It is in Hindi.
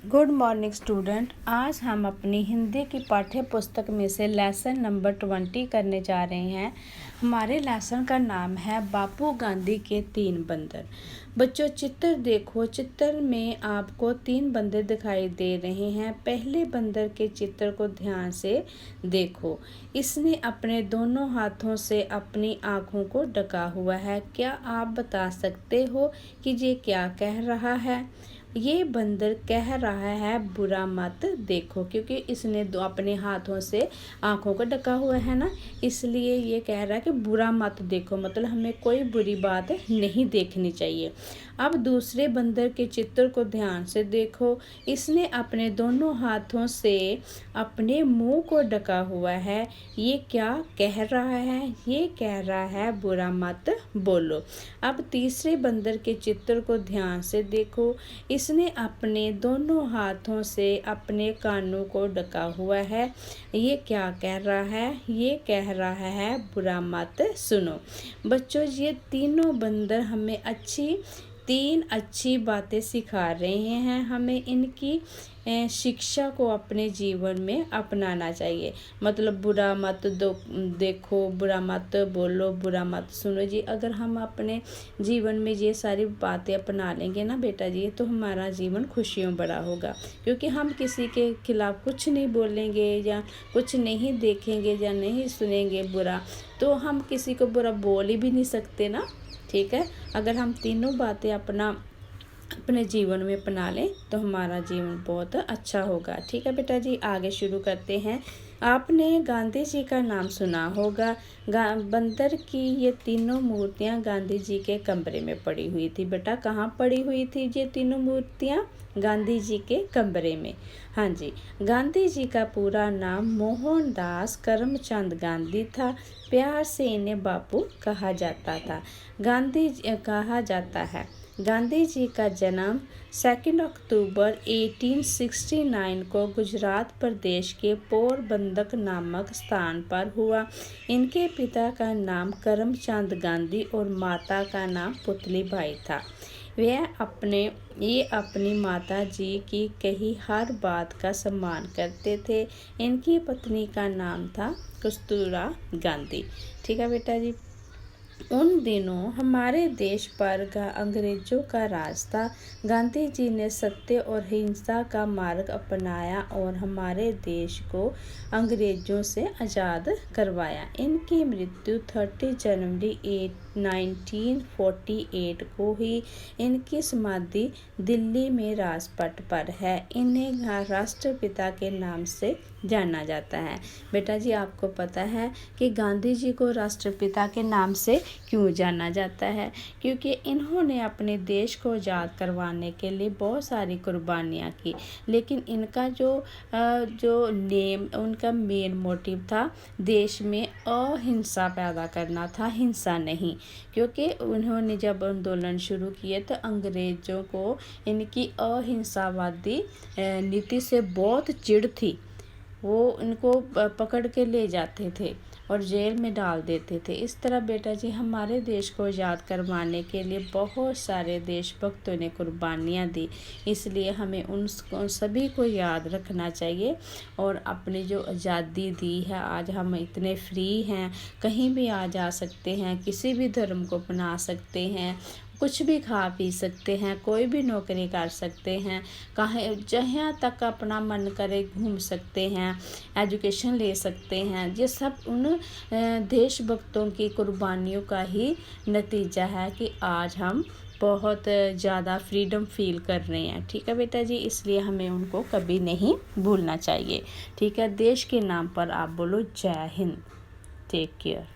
Good morning student. आज हम अपनी हिंदी की पाठ्य पुस्तक में से लेसन नंबर 20 करने जा रहे हैं। हमारे लेसन का नाम है बापू गांधी के 3 बंदर। बच्चों चित्र देखो। चित्र में आपको 3 बंदर दिखाई दे रहे हैं। पहले बंदर के चित्र को ध्यान से देखो। इसने अपने दोनों हाथों से अपनी आँखों को ढका हुआ है। क्या आप बता सकते हो कि ये क्या कह रहा है? ये बंदर कह रहा है बुरा मत देखो, क्योंकि इसने अपने हाथों से आँखों को ढका हुआ है ना, इसलिए ये कह रहा है कि बुरा मत देखो, मतलब हमें कोई बुरी बात नहीं देखनी चाहिए। अब दूसरे बंदर के चित्र को ध्यान से देखो। इसने अपने दोनों हाथों से अपने मुंह को ढका हुआ है। ये क्या कह रहा है? ये कह रहा है बुरा मत बोलो। अब तीसरे बंदर के चित्र को ध्यान से देखो। इसने अपने दोनों हाथों से अपने कानों को ढका हुआ है। ये क्या कह रहा है? ये कह रहा है बुरा मत सुनो। बच्चों ये तीनों बंदर हमें 3 अच्छी बातें सिखा रहे हैं। हमें इनकी शिक्षा को अपने जीवन में अपनाना चाहिए। मतलब बुरा मत देखो, बुरा मत बोलो, बुरा मत सुनो जी। अगर हम अपने जीवन में ये सारी बातें अपना लेंगे ना बेटा जी, तो हमारा जीवन खुशियों भरा होगा। क्योंकि हम किसी के खिलाफ कुछ नहीं बोलेंगे या कुछ नहीं देखेंगे या नहीं सुनेंगे बुरा, तो हम किसी को बुरा बोल ही भी नहीं सकते ना। ठीक है, अगर हम तीनों बातें अपने जीवन में अपना लें तो हमारा जीवन बहुत अच्छा होगा। ठीक है बेटा जी, आगे शुरू करते हैं। आपने गांधी जी का नाम सुना होगा। बंदर की ये तीनों मूर्तियां गांधी जी के कमरे में पड़ी हुई थी। बेटा कहाँ पड़ी हुई थी ये तीनों मूर्तियां? गांधी जी के कमरे में। हाँ जी, गांधी जी का पूरा नाम मोहनदास करमचंद गांधी था। प्यार से इन्हें बापू कहा जाता था। गांधी जी का जन्म 2 अक्टूबर 1869 को गुजरात प्रदेश के पोरबंदर नामक स्थान पर हुआ। इनके पिता का नाम करमचंद गांधी और माता का नाम पुतली बाई था। ये अपनी माता जी की कही हर बात का सम्मान करते थे। इनकी पत्नी का नाम था कस्तूरबा गांधी। ठीक है बेटा जी। उन दिनों हमारे देश पर अंग्रेजों का राज था। गांधी जी ने सत्य और हिंसा का मार्ग अपनाया और हमारे देश को अंग्रेजों से आज़ाद करवाया। इनकी मृत्यु 30 जनवरी 1948 को हुई। इनकी समाधि दिल्ली में राजपथ पर है। इन्हें राष्ट्रपिता के नाम से जाना जाता है। बेटा जी आपको पता है कि गांधी जी को राष्ट्रपिता के नाम से क्यों जाना जाता है? क्योंकि इन्होंने अपने देश को आज़ाद करवाने के लिए बहुत सारी कुर्बानियाँ की, लेकिन इनका उनका मेन मोटिव था देश में अहिंसा पैदा करना था, हिंसा नहीं। क्योंकि उन्होंने जब आंदोलन शुरू किए तो अंग्रेज़ों को इनकी अहिंसावादी नीति से बहुत चिढ़ थी। वो इनको पकड़ के ले जाते थे और जेल में डाल देते थे। इस तरह बेटा जी हमारे देश को आज़ाद करवाने के लिए बहुत सारे देशभक्तों ने कुर्बानियाँ दी। इसलिए हमें उन सभी को याद रखना चाहिए और अपनी जो आज़ादी दी है, आज हम इतने फ्री हैं, कहीं भी आ जा सकते हैं, किसी भी धर्म को अपना सकते हैं, कुछ भी खा पी सकते हैं, कोई भी नौकरी कर सकते हैं, जहाँ तक अपना मन करे घूम सकते हैं, एजुकेशन ले सकते हैं। ये सब उन देशभक्तों की कुर्बानियों का ही नतीजा है कि आज हम बहुत ज़्यादा फ्रीडम फील कर रहे हैं। ठीक है बेटा जी, इसलिए हमें उनको कभी नहीं भूलना चाहिए। ठीक है, देश के नाम पर आप बोलो जय हिंद। Take care.